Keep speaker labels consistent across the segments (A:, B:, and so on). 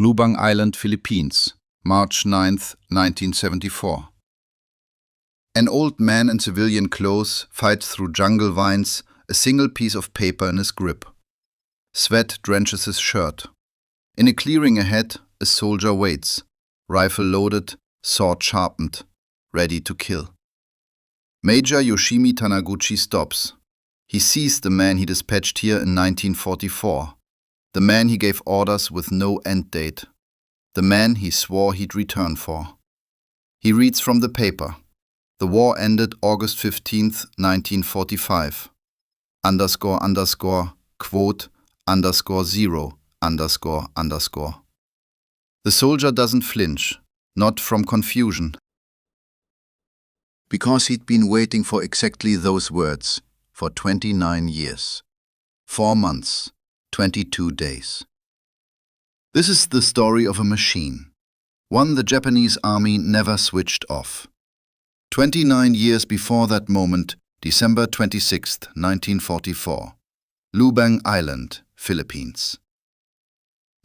A: Lubang Island, Philippines, March 9, 1974. An old man in civilian clothes fights through jungle vines, a single piece of paper in his grip. Sweat drenches his shirt. In a clearing ahead, a soldier waits, rifle loaded, sword sharpened, ready to kill. Major Yoshimi Taniguchi stops. He sees the man he dispatched here in 1944, the man he gave orders with no end date, the man he swore he'd return for. He reads from the paper. The war ended August 15, 1945. Quote, _0, _. The soldier doesn't flinch, not from confusion, because he'd been waiting for exactly those words for 29 years, 4 months, 22 days. This is the story of a machine, one the Japanese army never switched off. 29 years before that moment, December 26, 1944, Lubang Island, Philippines.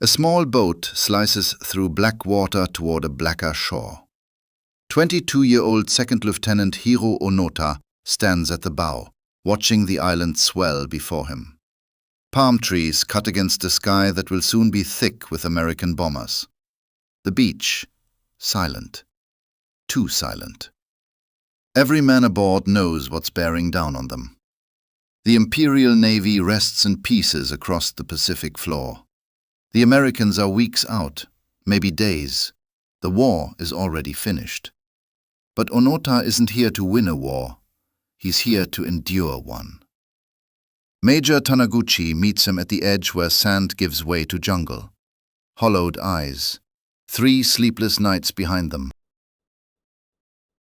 A: A small boat slices through black water toward a blacker shore. 22-year-old Second Lieutenant Hiroo Onoda stands at the bow, watching the island swell before him. Palm trees cut against a sky that will soon be thick with American bombers. The beach, silent. Too silent. Every man aboard knows what's bearing down on them. The Imperial Navy rests in pieces across the Pacific floor. The Americans are weeks out, maybe days. The war is already finished. But Onoda isn't here to win a war. He's here to endure one. Major Taniguchi meets him at the edge where sand gives way to jungle. Hollowed eyes. 3 sleepless nights behind them.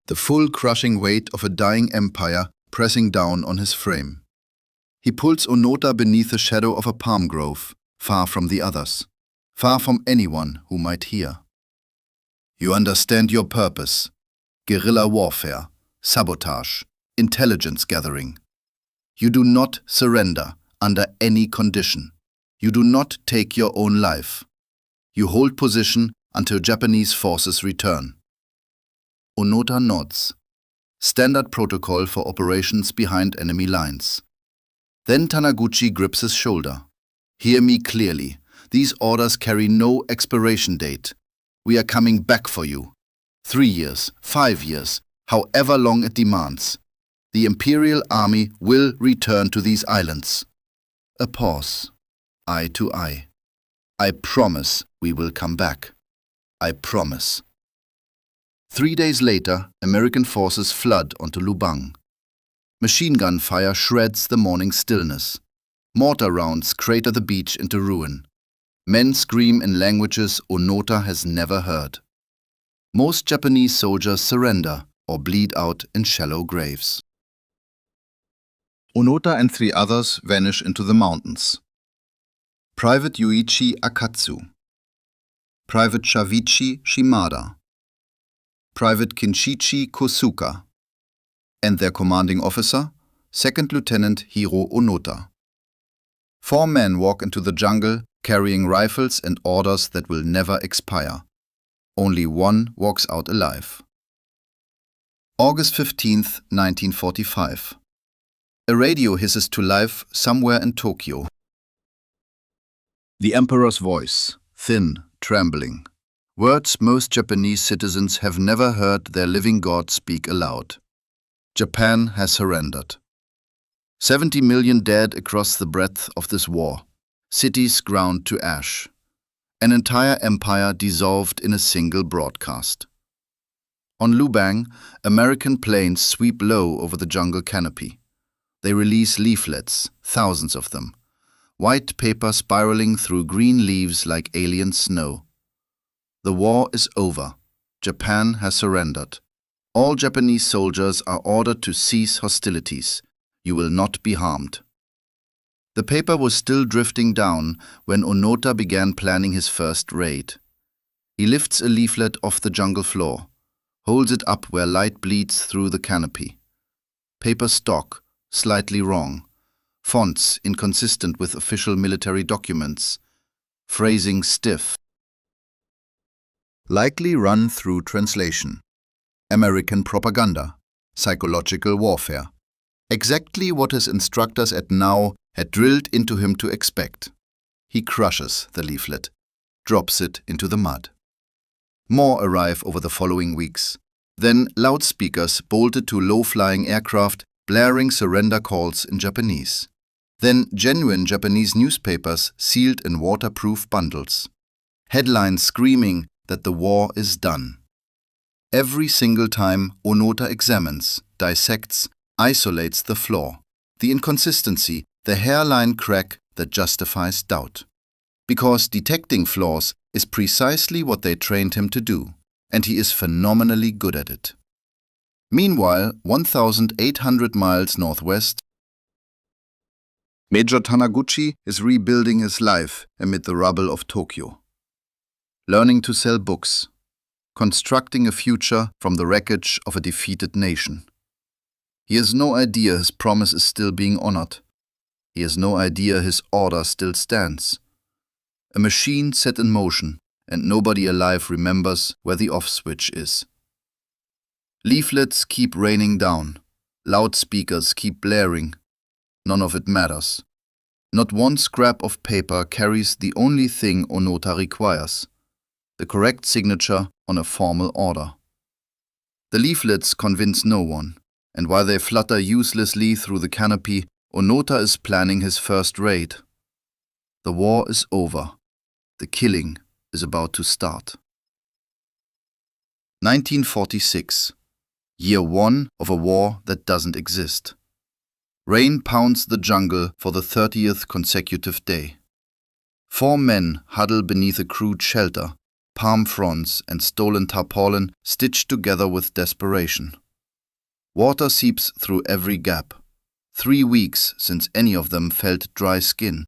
A: The full crushing weight of a dying empire pressing down on his frame. He pulls Onoda beneath the shadow of a palm grove, far from the others, far from anyone who might hear. You understand your purpose. Guerrilla warfare, sabotage, intelligence gathering. You do not surrender under any condition. You do not take your own life. You hold position until Japanese forces return. Onoda nods. Standard protocol for operations behind enemy lines. Then Taniguchi grips his shoulder. Hear me clearly. These orders carry no expiration date. We are coming back for you. 3 years, 5 years, however long it demands. The Imperial Army will return to these islands. A pause. Eye to eye. I promise we will come back. I promise. 3 days later, American forces flood onto Lubang. Machine gun fire shreds the morning stillness. Mortar rounds crater the beach into ruin. Men scream in languages Onoda has never heard. Most Japanese soldiers surrender or bleed out in shallow graves. Onoda and 3 others vanish into the mountains. Private Yuichi Akatsu, Private Shavichi Shimada, Private Kinshichi Kosuka, and their commanding officer, Second Lieutenant Hiroo Onoda. 4 men walk into the jungle carrying rifles and orders that will never expire. Only one walks out alive. August 15, 1945. A radio hisses to life somewhere in Tokyo. The Emperor's voice, thin, trembling. Words most Japanese citizens have never heard their living God speak aloud. Japan has surrendered. 70 million dead across the breadth of this war. Cities ground to ash. An entire empire dissolved in a single broadcast. On Lubang, American planes sweep low over the jungle canopy. They release leaflets, thousands of them. White paper spiraling through green leaves like alien snow. The war is over. Japan has surrendered. All Japanese soldiers are ordered to cease hostilities. You will not be harmed. The paper was still drifting down when Onoda began planning his first raid. He lifts a leaflet off the jungle floor, holds it up where light bleeds through the canopy. Paper stock, slightly wrong. Fonts inconsistent with official military documents. Phrasing stiff. Likely run through translation. American propaganda. Psychological warfare. Exactly what his instructors at now had drilled into him to expect. He crushes the leaflet, drops it into the mud. More arrive over the following weeks. Then loudspeakers bolted to low-flying aircraft, blaring surrender calls in Japanese. Then genuine Japanese newspapers sealed in waterproof bundles. Headlines screaming that the war is done. Every single time Onoda examines, dissects, isolates the flaw, the inconsistency, the hairline crack that justifies doubt. Because detecting flaws is precisely what they trained him to do, and he is phenomenally good at it. Meanwhile, 1,800 miles northwest, Major Taniguchi is rebuilding his life amid the rubble of Tokyo. Learning to sell books, constructing a future from the wreckage of a defeated nation. He has no idea his promise is still being honored. He has no idea his order still stands. A machine set in motion, and nobody alive remembers where the off switch is. Leaflets keep raining down. Loudspeakers keep blaring. None of it matters. Not one scrap of paper carries the only thing Onoda requires, the correct signature on a formal order. The leaflets convince no one, and while they flutter uselessly through the canopy, Onoda is planning his first raid. The war is over. The killing is about to start. 1946. Year 1 of a war that doesn't exist. Rain pounds the jungle for the 30th consecutive day. 4 men huddle beneath a crude shelter, palm fronds and stolen tarpaulin stitched together with desperation. Water seeps through every gap. 3 weeks since any of them felt dry skin.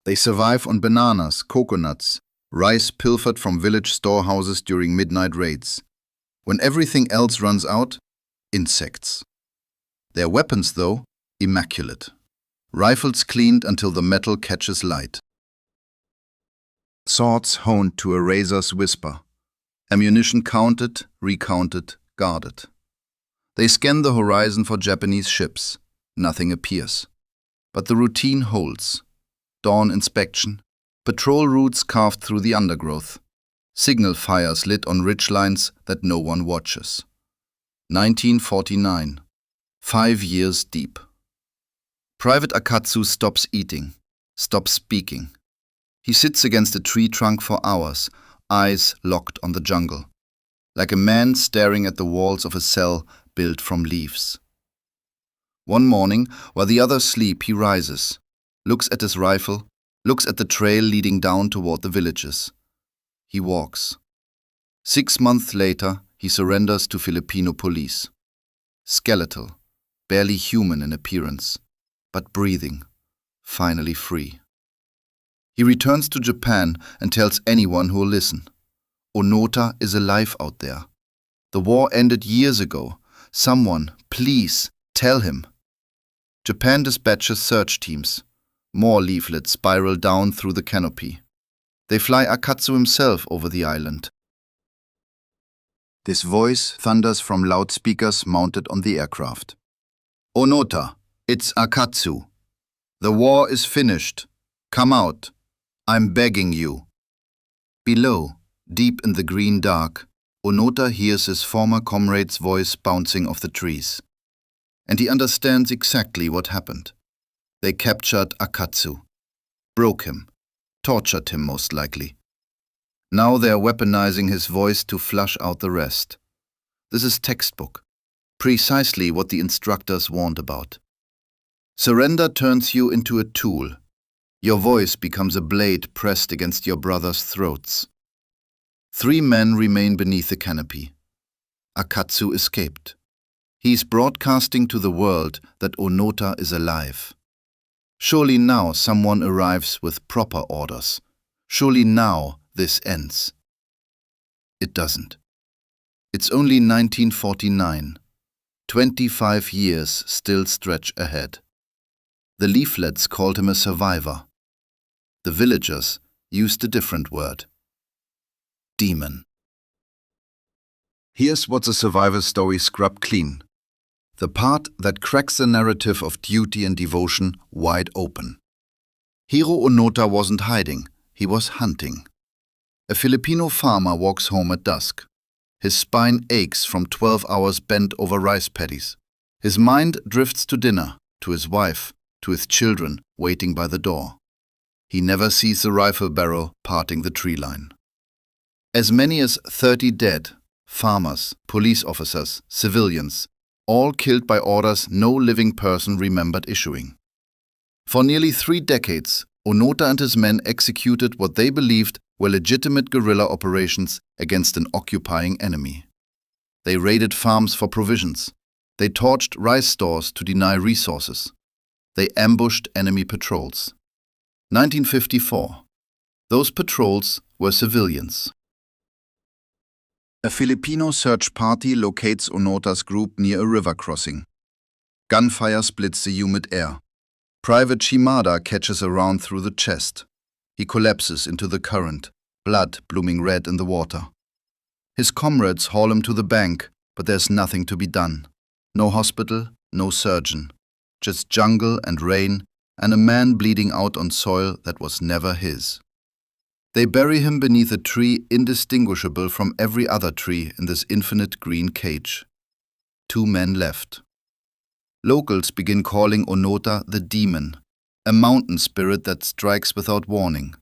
A: They survive on bananas, coconuts, rice pilfered from village storehouses during midnight raids. When everything else runs out, insects. Their weapons, though, immaculate. Rifles cleaned until the metal catches light. Swords honed to a razor's whisper. Ammunition counted, recounted, guarded. They scan the horizon for Japanese ships. Nothing appears. But the routine holds. Dawn inspection. Patrol routes carved through the undergrowth. Signal fires lit on ridgelines that no one watches. 1949. 5 years deep. Private Akatsu stops eating, stops speaking. He sits against a tree trunk for hours, eyes locked on the jungle, like a man staring at the walls of a cell built from leaves. One morning, while the others sleep, he rises, looks at his rifle, looks at the trail leading down toward the villages. He walks. 6 months later, he surrenders to Filipino police. Skeletal, barely human in appearance, but breathing, finally free. He returns to Japan and tells anyone who will listen. Onoda is alive out there. The war ended years ago. Someone, please, tell him. Japan dispatches search teams. More leaflets spiral down through the canopy. They fly Akatsu himself over the island. This voice thunders from loudspeakers mounted on the aircraft. Onoda, it's Akatsu. The war is finished. Come out. I'm begging you. Below, deep in the green dark, Onoda hears his former comrade's voice bouncing off the trees. And he understands exactly what happened. They captured Akatsu, broke him, tortured him most likely. Now they are weaponizing his voice to flush out the rest. This is textbook, precisely what the instructors warned about. Surrender turns you into a tool. Your voice becomes a blade pressed against your brothers' throats. 3 men remain beneath the canopy. Akatsu escaped. He is broadcasting to the world that Onoda is alive. Surely now someone arrives with proper orders. Surely now this ends. It doesn't. It's only 1949. 25 years still stretch ahead. The leaflets called him a survivor. The villagers used a different word. demon. Here's what the survivor story scrubbed clean. The part that cracks the narrative of duty and devotion wide open. Hiroo Onoda wasn't hiding, he was hunting. A Filipino farmer walks home at dusk. His spine aches from 12 hours bent over rice paddies. His mind drifts to dinner, to his wife, to his children waiting by the door. He never sees the rifle barrel parting the tree line. As many as 30 dead, farmers, police officers, civilians, all killed by orders no living person remembered issuing. For nearly 3 decades, Onoda and his men executed what they believed were legitimate guerrilla operations against an occupying enemy. They raided farms for provisions. They torched rice stores to deny resources. They ambushed enemy patrols. 1954. Those patrols were civilians. A Filipino search party locates Onoda's group near a river crossing. Gunfire splits the humid air. Private Shimada catches a round through the chest. He collapses into the current, blood blooming red in the water. His comrades haul him to the bank, but there's nothing to be done. No hospital, no surgeon. Just jungle and rain, and a man bleeding out on soil that was never his. They bury him beneath a tree indistinguishable from every other tree in this infinite green cage. 2 men left. Locals begin calling Onoda the demon, a mountain spirit that strikes without warning.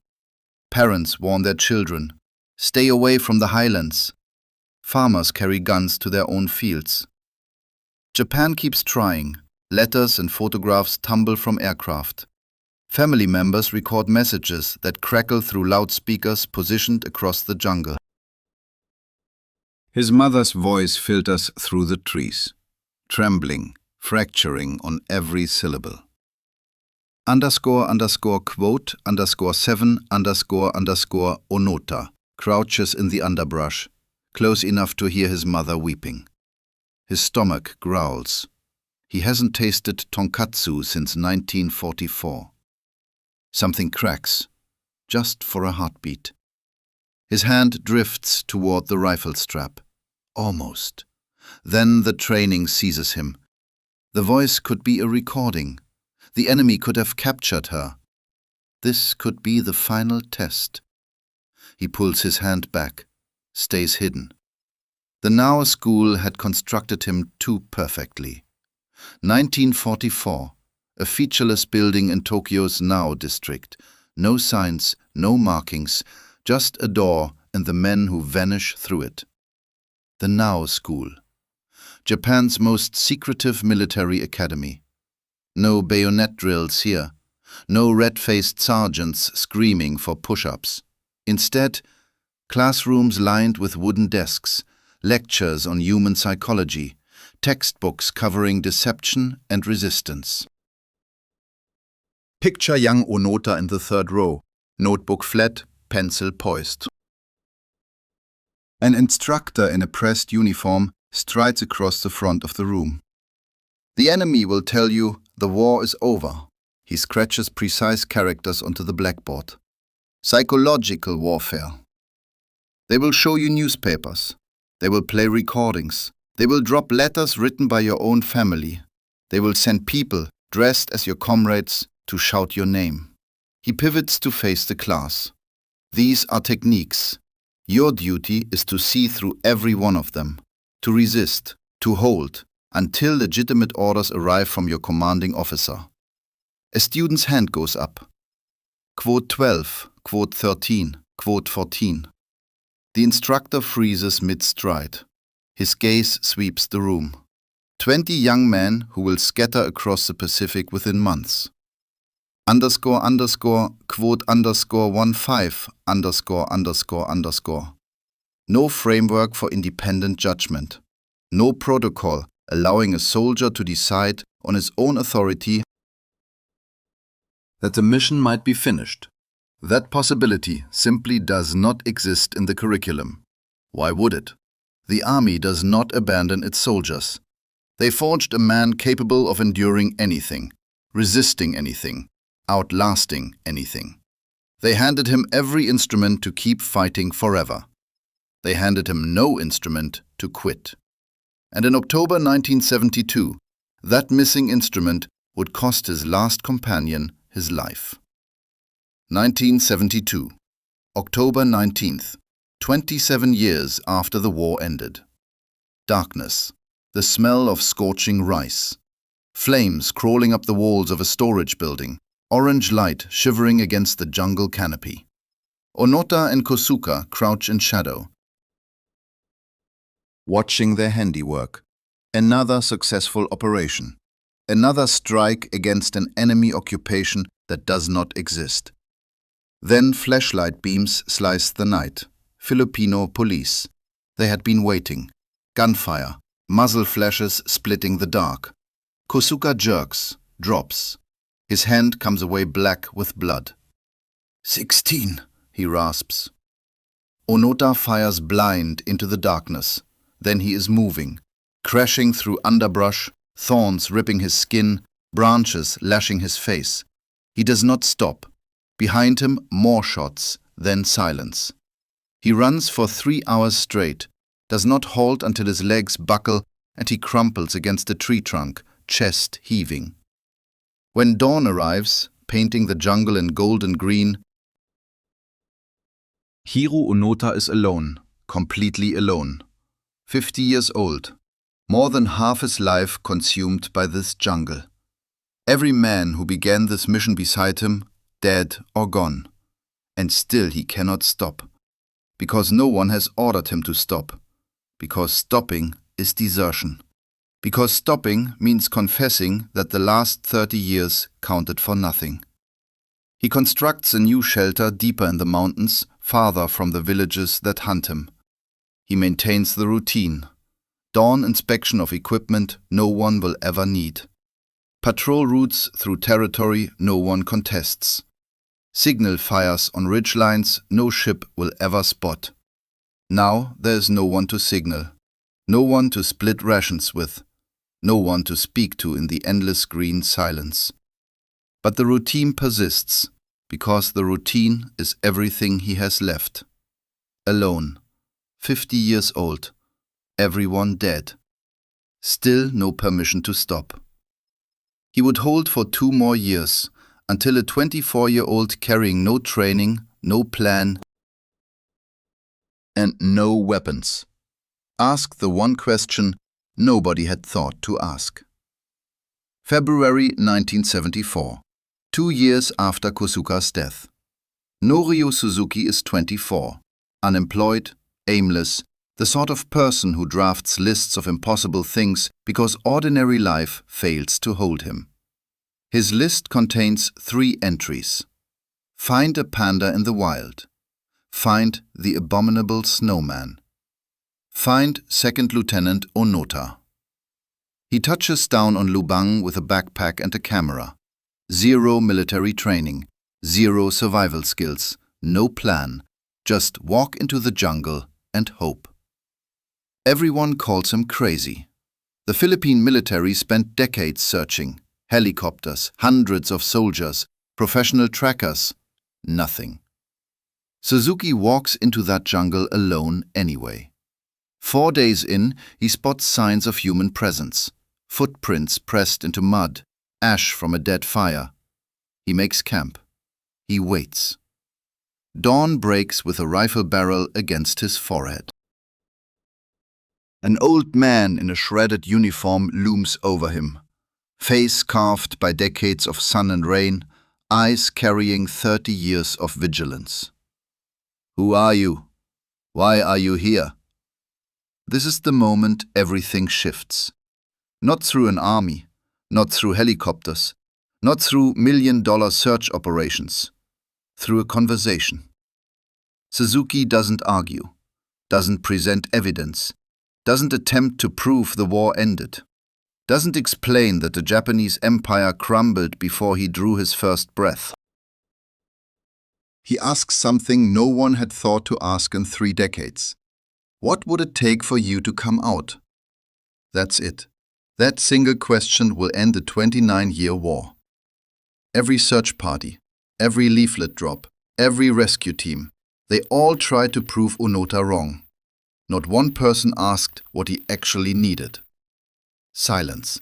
A: Parents warn their children, stay away from the highlands. Farmers carry guns to their own fields. Japan keeps trying. Letters and photographs tumble from aircraft. Family members record messages that crackle through loudspeakers positioned across the jungle. His mother's voice filters through the trees, trembling, fracturing on every syllable. __quote _7 Onoda crouches in the underbrush, close enough to hear his mother weeping. His stomach growls. He hasn't tasted tonkatsu since 1944. Something cracks, just for a heartbeat. His hand drifts toward the rifle strap. Almost. Then the training seizes him. The voice could be a recording. The enemy could have captured her. This could be the final test. He pulls his hand back, stays hidden. The Nao school had constructed him too perfectly. 1944, a featureless building in Tokyo's Nao district. No signs, no markings, just a door and the men who vanish through it. The Nao school. Japan's most secretive military academy. No bayonet drills here. No red-faced sergeants screaming for push-ups. Instead, classrooms lined with wooden desks, lectures on human psychology, textbooks covering deception and resistance. Picture young Onoda in the 3rd row, notebook flat, pencil poised. An instructor in a pressed uniform strides across the front of the room. The enemy will tell you the war is over. He scratches precise characters onto the blackboard. Psychological warfare. They will show you newspapers. They will play recordings. They will drop letters written by your own family. They will send people dressed as your comrades to shout your name. He pivots to face the class. These are techniques. Your duty is to see through every one of them, to resist, to hold, until legitimate orders arrive from your commanding officer. A student's hand goes up. Quote 12, quote 13, quote 14. The instructor freezes mid-stride. His gaze sweeps the room. 20 young men who will scatter across the Pacific within months. Quote 15 No framework for independent judgment. No protocol allowing a soldier to decide on his own authority that the mission might be finished. That possibility simply does not exist in the curriculum. Why would it? The army does not abandon its soldiers. They forged a man capable of enduring anything, resisting anything, outlasting anything. They handed him every instrument to keep fighting forever. They handed him no instrument to quit. And in October 1972, that missing instrument would cost his last companion his life. 1972, October 19th, 27 years after the war ended. Darkness, the smell of scorching rice, flames crawling up the walls of a storage building, orange light shivering against the jungle canopy. Onoda and Kosuka crouch in shadow, watching their handiwork. Another successful operation. Another strike against an enemy occupation that does not exist. Then flashlight beams sliced the night. Filipino police. They had been waiting. Gunfire, muzzle flashes splitting the dark. Kosuka jerks, drops. His hand comes away black with blood. 16, he rasps. Onoda fires blind into the darkness. Then he is moving, crashing through underbrush, thorns ripping his skin, branches lashing his face. He does not stop. Behind him, more shots, then silence. He runs for 3 hours straight, does not halt until his legs buckle and he crumples against a tree trunk, chest heaving. When dawn arrives, painting the jungle in gold and green, Hiroo Onoda is alone, completely alone. 50 years old, more than half his life consumed by this jungle. Every man who began this mission beside him, dead or gone. And still he cannot stop. Because no one has ordered him to stop. Because stopping is desertion. Because stopping means confessing that the last 30 years counted for nothing. He constructs a new shelter deeper in the mountains, farther from the villages that hunt him. He maintains the routine. Dawn inspection of equipment no one will ever need. Patrol routes through territory no one contests. Signal fires on ridge lines no ship will ever spot. Now there is no one to signal, no one to split rations with, no one to speak to in the endless green silence. But the routine persists, because the routine is everything he has left. Alone, 50 years old, everyone dead. Still no permission to stop. He would hold for 2 more years, until a 24-year-old carrying no training, no plan, and no weapons asked the one question nobody had thought to ask. February 1974, 2 years after Kosuka's death. Norio Suzuki is 24, unemployed, aimless, the sort of person who drafts lists of impossible things because ordinary life fails to hold him. His list contains 3 entries. Find a panda in the wild. Find the abominable snowman. Find Second Lieutenant Onoda. He touches down on Lubang with a backpack and a camera. 0 military training, 0 survival skills, no plan, just walk into the jungle and hope. Everyone calls him crazy. The Philippine military spent decades searching. Helicopters, hundreds of soldiers, professional trackers, nothing. Suzuki walks into that jungle alone anyway. 4 days in, he spots signs of human presence. Footprints pressed into mud, ash from a dead fire. He makes camp. He waits. Dawn breaks with a rifle barrel against his forehead. An old man in a shredded uniform looms over him. Face carved by decades of sun and rain, eyes carrying 30 years of vigilance. Who are you? Why are you here? This is the moment everything shifts. Not through an army, not through helicopters, not through million-dollar search operations, through a conversation. Suzuki doesn't argue, doesn't present evidence, doesn't attempt to prove the war ended, doesn't explain that the Japanese empire crumbled before he drew his first breath. He asks something no one had thought to ask in 3 decades. What would it take for you to come out? That's it. That single question will end the 29-year war. Every search party, every leaflet drop, every rescue team, they all tried to prove Onoda wrong. Not one person asked what he actually needed. Silence.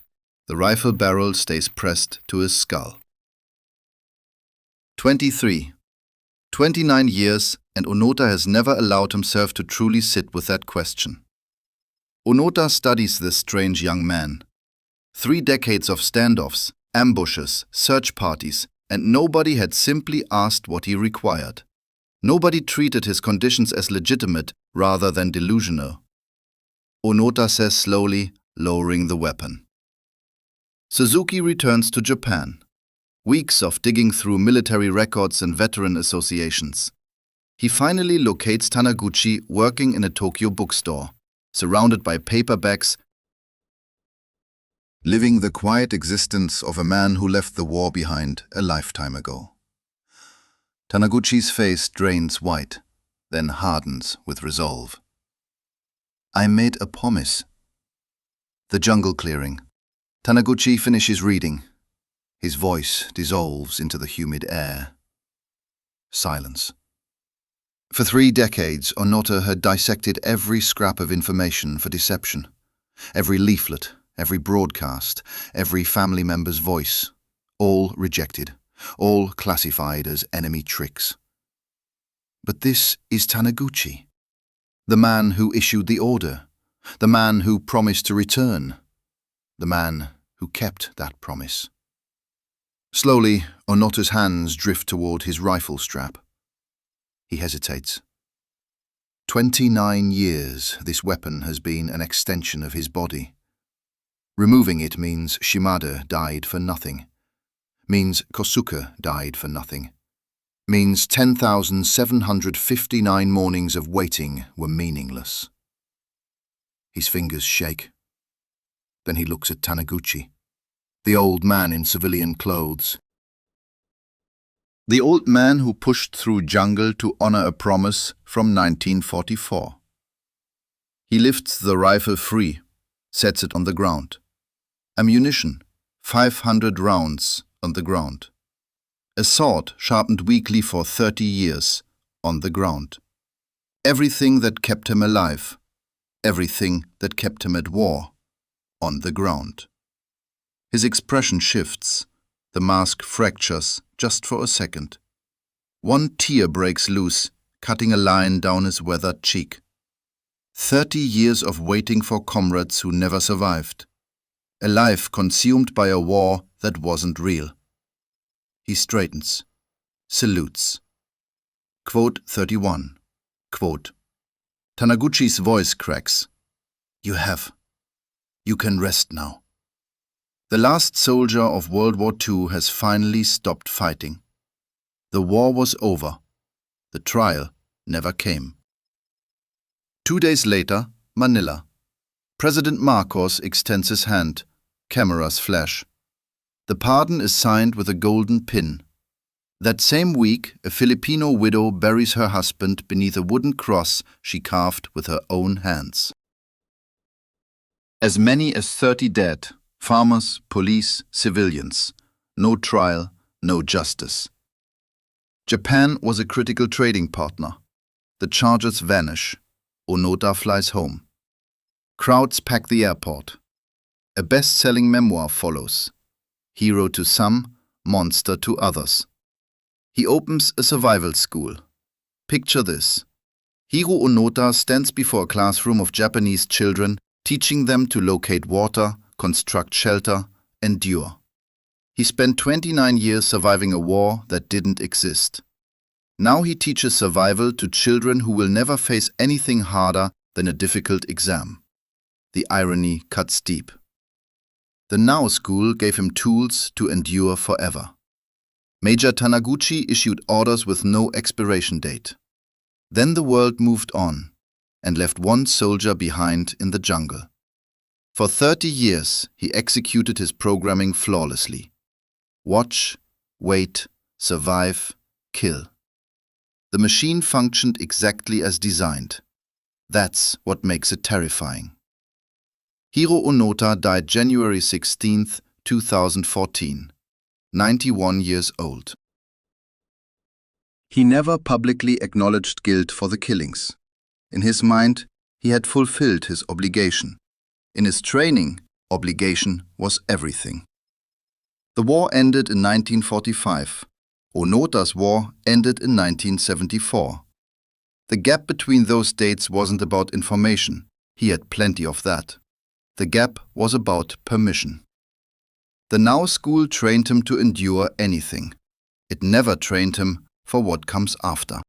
A: The rifle barrel stays pressed to his skull. 23. 29 years, and Onoda has never allowed himself to truly sit with that question. Onoda studies this strange young man. 3 decades of standoffs, ambushes, search parties, and nobody had simply asked what he required. Nobody treated his conditions as legitimate rather than delusional. Onoda says slowly, lowering the weapon. Suzuki returns to Japan. Weeks of digging through military records and veteran associations. He finally locates Taniguchi working in a Tokyo bookstore, surrounded by paperbacks, living the quiet existence of a man who left the war behind a lifetime ago. Taniguchi's face drains white, then hardens with resolve. I made a promise. The jungle clearing. Taniguchi finishes reading. His voice dissolves into the humid air. Silence. For 3 decades, Onoda had dissected every scrap of information for deception. Every leaflet, every broadcast, every family member's voice. All rejected, all classified as enemy tricks. But this is Taniguchi, the man who issued the order, the man who promised to return, the man who kept that promise. Slowly, Onoda's hands drift toward his rifle strap. He hesitates. 29 years this weapon has been an extension of his body. Removing it means Shimada died for nothing. Means Kosuke died for nothing. Means 10,759 mornings of waiting were meaningless. His fingers shake. Then he looks at Taniguchi, the old man in civilian clothes. The old man who pushed through jungle to honor a promise from 1944. He lifts the rifle free, sets it on the ground. Ammunition, 500 rounds on the ground. A sword sharpened weekly for 30 years on the ground. Everything that kept him alive, everything that kept him at war, on the ground. His expression shifts. The mask fractures just for a second. One tear breaks loose, cutting a line down his weathered cheek. 30 years of waiting for comrades who never survived. A life consumed by a war that wasn't real. He straightens, salutes. Quote 31. Quote. Taniguchi's voice cracks. You can rest now. The last soldier of World War II has finally stopped fighting. The war was over. The trial never came. 2 days later, Manila. President Marcos extends his hand. Cameras flash. The pardon is signed with a golden pin. That same week, a Filipino widow buries her husband beneath a wooden cross she carved with her own hands. As many as 30 dead. Farmers, police, civilians. No trial, no justice. Japan was a critical trading partner. The charges vanish. Onoda flies home. Crowds pack the airport. A best-selling memoir follows. Hero to some, monster to others. He opens a survival school. Picture this. Hiroo Onoda stands before a classroom of Japanese children, teaching them to locate water, construct shelter, endure. He spent 29 years surviving a war that didn't exist. Now he teaches survival to children who will never face anything harder than a difficult exam. The irony cuts deep. The Now School gave him tools to endure forever. Major Taniguchi issued orders with no expiration date. Then the world moved on and left one soldier behind in the jungle. For 30 years, he executed his programming flawlessly. Watch, wait, survive, kill. The machine functioned exactly as designed. That's what makes it terrifying. Hiroo Onoda died January 16, 2014, 91 years old. He never publicly acknowledged guilt for the killings. In his mind, he had fulfilled his obligation. In his training, obligation was everything. The war ended in 1945. Onoda's war ended in 1974. The gap between those dates wasn't about information. He had plenty of that. The gap was about permission. The Now school trained him to endure anything. It never trained him for what comes after.